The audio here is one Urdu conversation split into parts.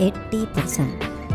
80%।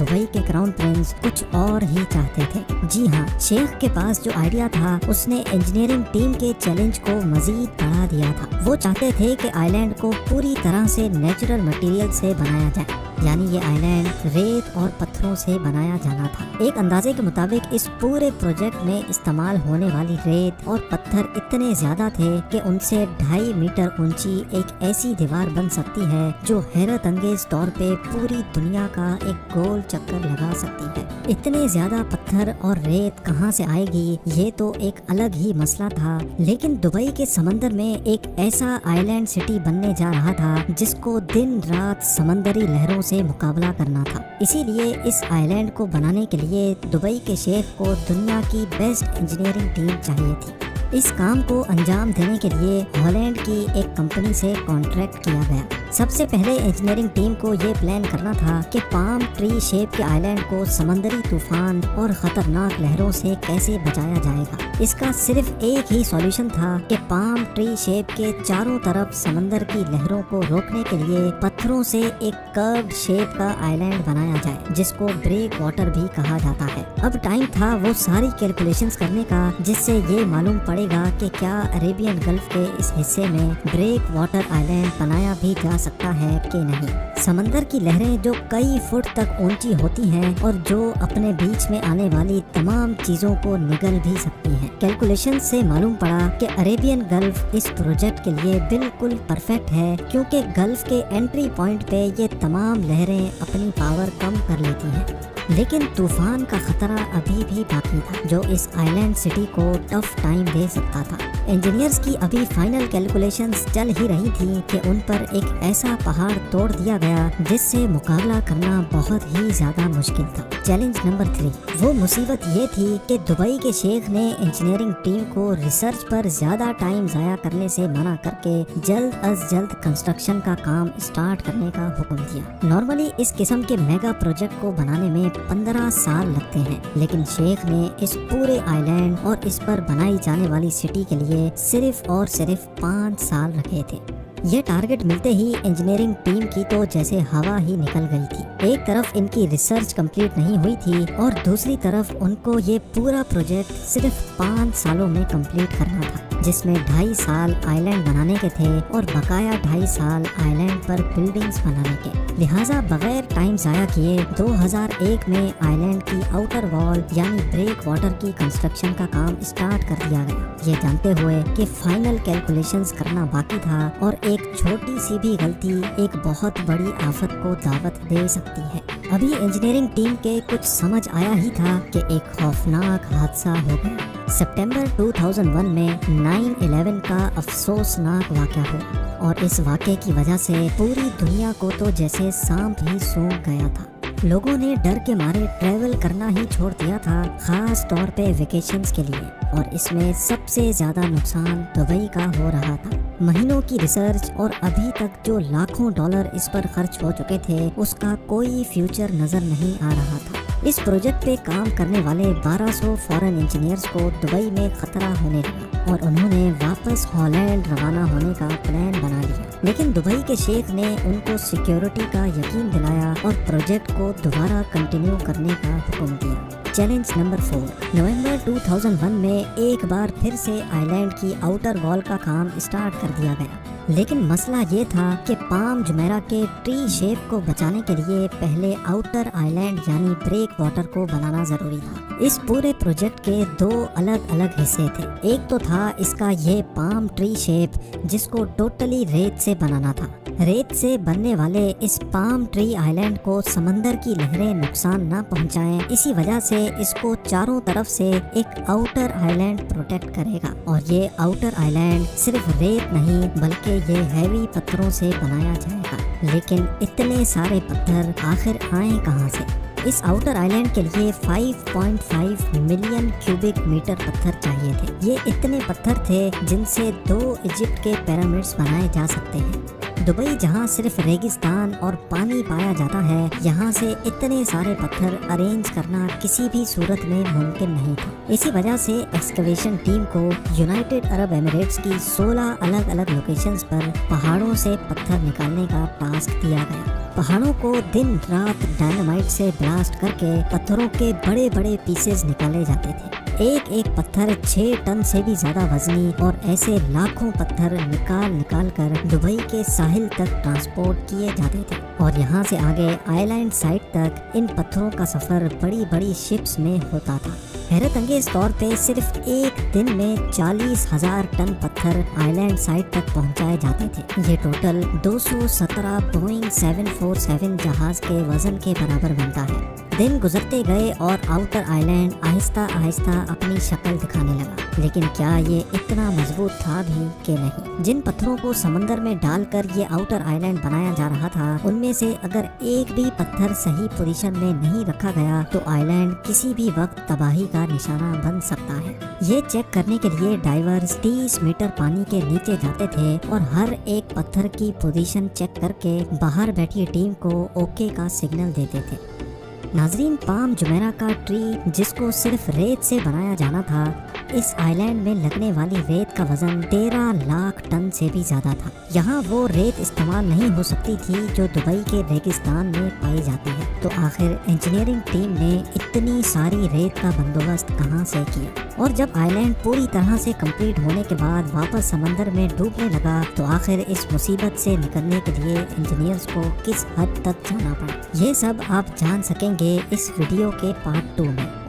دبئی کے کراؤن پرنس کچھ اور ہی چاہتے تھے۔ جی ہاں، شیخ کے پاس جو آئیڈیا تھا اس نے انجینئرنگ ٹیم کے چیلنج کو مزید بڑھا دیا تھا۔ وہ چاہتے تھے کہ آئی لینڈ کو پوری طرح سے نیچرل مٹیریل سے بنایا جائے، یعنی یہ آئی لینڈ ریت اور پتھروں سے بنایا جانا تھا۔ ایک اندازے کے مطابق اس پورے پروجیکٹ میں استعمال ہونے والی ریت اور پتھر اتنے زیادہ تھے کہ ان سے 2.5 میٹر اونچی ایک ایسی دیوار بن سکتی ہے جو حیرت انگیز طور پہ پوری دنیا کا ایک گول چکر لگا سکتی ہے۔ اتنے زیادہ پتھر اور ریت کہاں سے آئے گی یہ تو ایک الگ ہی مسئلہ تھا، لیکن دبئی کے سمندر میں ایک ایسا آئی لینڈ سٹی بننے جا رہا تھا جس کو دن رات سمندری لہروں سے مقابلہ کرنا تھا۔ اسی لیے اس آئی لینڈ کو بنانے کے لیے دبئی کے شیخ کو دنیا کی بیسٹ انجینئرنگ ٹیم چاہیے تھی۔ اس کام کو انجام دینے کے لیے ہالینڈ کی ایک کمپنی سے کانٹریکٹ کیا گیا۔ سب سے پہلے انجینئرنگ ٹیم کو یہ پلان کرنا تھا کہ پام ٹری شیپ کے آئی لینڈ کو سمندری طوفان اور خطرناک لہروں سے کیسے بچایا جائے گا۔ اس کا صرف ایک ہی سولوشن تھا کہ پام ٹری شیپ کے چاروں طرف سمندر کی لہروں کو روکنے کے لیے پتھروں سے ایک کروڈ شیپ کا آئی لینڈ بنایا جائے، جس کو بریک واٹر بھی کہا جاتا ہے۔ اب ٹائم تھا وہ ساری کیلکولیشنز کرنے کا جس سے یہ معلوم پڑے گا کہ کیا عربین گلف کے اس حصے میں بریک واٹر آئی لینڈ بنایا بھی جا سکتا ہے کہ نہیں۔ سمندر کی لہریں جو کئی فٹ تک اونچی ہوتی ہیں اور جو اپنے بیچ میں آنے والی تمام چیزوں کو نگل بھی سکتی ہیں۔ کیلکولیشن سے معلوم پڑا کہ عربین گلف اس پروجیکٹ کے لیے بالکل پرفیکٹ ہے، کیونکہ گلف کے انٹری پوائنٹ پہ یہ تمام لہریں اپنی پاور کم کر لیتی ہیں۔ لیکن طوفان کا خطرہ ابھی بھی باقی تھا جو اس آئی لینڈ سٹی کو ٹف ٹائم دے سکتا تھا۔ انجینئرز کی ابھی فائنل کیلکولیشنز چل ہی رہی تھی کہ ان پر ایک ایسا پہاڑ توڑ دیا گیا جس سے مقابلہ کرنا بہت ہی زیادہ مشکل تھا۔ چیلنج نمبر 3، وہ مصیبت یہ تھی کہ دبئی کے شیخ نے انجینئرنگ ٹیم کو ریسرچ پر زیادہ ٹائم ضائع کرنے سے منع کر کے جلد از جلد کنسٹرکشن کا کام اسٹارٹ کرنے کا حکم دیا۔ نارملی اس قسم کے میگا پروجیکٹ کو بنانے میں 15 سال لگتے ہیں، لیکن شیخ نے اس پورے آئی لینڈ اور اس پر بنائی جانے والی سٹی کے لیے صرف اور صرف 5 سال رکھے تھے۔ یہ ٹارگٹ ملتے ہی انجینئرنگ ٹیم کی تو جیسے ہوا ہی نکل گئی تھی۔ ایک طرف ان کی ریسرچ کمپلیٹ نہیں ہوئی تھی اور دوسری طرف ان کو یہ پورا پروجیکٹ صرف 5 سالوں میں کمپلیٹ کرنا تھا، جس میں 2.5 سال آئی لینڈ بنانے کے تھے اور بقایا 2.5 سال آئی لینڈ پر بلڈنگز بنانے کے۔ لہٰذا بغیر ٹائم ضائع کیے 2001 میں آئی لینڈ کی آؤٹر وال یعنی بریک واٹر کی کنسٹرکشن کا کام اسٹارٹ کر دیا گیا، یہ جانتے ہوئے کہ فائنل کیلکولیشنز کرنا باقی تھا اور ایک چھوٹی سی بھی غلطی ایک بہت بڑی آفت کو دعوت دے سکتی ہے۔ ابھی انجینئرنگ ٹیم کے کچھ سمجھ آیا ہی تھا کہ ایک خوفناک حادثہ ہو گیا۔ سپٹمبر 2001 میں 9/11 کا افسوسناک واقعہ ہوا اور اس واقعے کی وجہ سے پوری دنیا کو تو جیسے سانپ ہی سونگھ گیا تھا۔ لوگوں نے ڈر کے مارے ٹریول کرنا ہی چھوڑ دیا تھا، خاص طور پہ ویکیشنز کے لیے، اور اس میں سب سے زیادہ نقصان دبئی کا ہو رہا تھا۔ مہینوں کی ریسرچ اور ابھی تک جو لاکھوں ڈالر اس پر خرچ ہو چکے تھے اس کا کوئی فیوچر نظر نہیں آ رہا تھا۔ اس پروجیکٹ پہ کام کرنے والے 1200 فارن انجینئرز کو دبئی میں خطرہ ہونے لگا اور انہوں نے واپس ہالینڈ روانہ ہونے کا پلان بنا لیا، لیکن دبئی کے شیخ نے ان کو سیکیورٹی کا یقین دلایا اور پروجیکٹ کو دوبارہ کنٹینیو کرنے کا حکم دیا۔ چیلنج نمبر 4، نومبر 2001 میں ایک بار پھر سے آئی لینڈ کی آؤٹر وال کا کام اسٹارٹ کر دیا گیا، لیکن مسئلہ یہ تھا کہ پام جمیرہ کے ٹری شیپ کو بچانے کے لیے پہلے آؤٹر آئی لینڈ یعنی بریک واٹر کو بنانا ضروری تھا۔ اس پورے پروجیکٹ کے 2 الگ الگ حصے تھے۔ ایک تو تھا اس کا یہ پام ٹری شیپ جس کو ٹوٹلی ریت سے بنانا تھا۔ ریت سے بننے والے اس پام ٹری آئی لینڈ کو سمندر کی لہریں نقصان نہ پہنچائیں، اسی وجہ سے اس کو چاروں طرف سے ایک آؤٹر آئی لینڈ پروٹیکٹ کرے گا، اور یہ آؤٹر آئی لینڈ صرف ریت نہیں بلکہ یہ ہیوی پتھروں سے بنایا جائے گا۔ لیکن اتنے سارے پتھر آخر آئیں کہاں سے؟ اس آؤٹر آئی لینڈ کے لیے 5.5 ملین کیوبک میٹر پتھر چاہیے تھے۔ یہ اتنے پتھر تھے جن سے 2 ایجپٹ کے پیرامڈز بنائے جا سکتے ہیں۔ دبئی جہاں صرف ریگستان اور پانی پایا جاتا ہے، یہاں سے اتنے سارے پتھر ارینج کرنا کسی بھی صورت میں ممکن نہیں تھا۔ اسی وجہ سے ایکسکیویشن ٹیم کو یونائٹڈ عرب ایمریٹس کی 16 الگ الگ لوکیشنز پر پہاڑوں سے پتھر نکالنے کا ٹاسک دیا گیا۔ پہاڑوں کو دن رات ڈائنامائٹ سے بلاسٹ کر کے پتھروں کے بڑے بڑے پیسز نکالے جاتے تھے۔ ایک ایک پتھر 6 ٹن سے بھی زیادہ وزنی، اور ایسے لاکھوں پتھر نکال کر دبئی کے ساحل تک ٹرانسپورٹ کیے جاتے تھے، اور یہاں سے آگے آئی لینڈ سائٹ تک ان پتھروں کا سفر بڑی بڑی شپس میں ہوتا تھا۔ حیرت انگیز طور پہ صرف ایک دن میں 40,000 ٹن پتھر آئی لینڈ سائٹ تک پہنچائے جاتے تھے۔ یہ ٹوٹل 217 بوئنگ 747 جہاز کے وزن کے برابر بنتا ہے۔ دن گزرتے گئے اور آؤٹر آئی لینڈ آہستہ آہستہ اپنی شکل دکھانے لگا، لیکن کیا یہ اتنا مضبوط تھا بھی کہ نہیں؟ جن پتھروں کو سمندر میں ڈال کر یہ آؤٹر آئی لینڈ بنایا جا رہا تھا، ان میں سے اگر ایک بھی پتھر صحیح پوزیشن میں نہیں رکھا گیا تو آئی لینڈ کسی بھی وقت تباہی کا نشانہ بن سکتا ہے۔ یہ چیک کرنے کے لیے ڈائیورز 30 میٹر پانی کے نیچے جاتے تھے اور ہر ایک پتھر کی پوزیشن چیک کر کے باہر بیٹھی ٹیم کو اوکے کا سگنل دیتے تھے۔ ناظرین، پام جمیرہ کا ٹری جس کو صرف ریت سے بنایا جانا تھا، اس آئی لینڈ میں لگنے والی ریت کا وزن 13 لاکھ ٹن سے بھی زیادہ تھا۔ یہاں وہ ریت استعمال نہیں ہو سکتی تھی جو دبئی کے ریگستان میں پائی جاتی ہے، تو آخر انجینئرنگ ٹیم نے اتنی ساری ریت کا بندوبست کہاں سے کیا؟ اور جب آئی لینڈ پوری طرح سے کمپلیٹ ہونے کے بعد واپس سمندر میں ڈوبنے لگا تو آخر اس مصیبت سے نکلنے کے لیے انجینئرز کو کس حد تک جانا پڑا، یہ سب آپ جان سکیں گے اس ویڈیو کے پارٹ 2 میں۔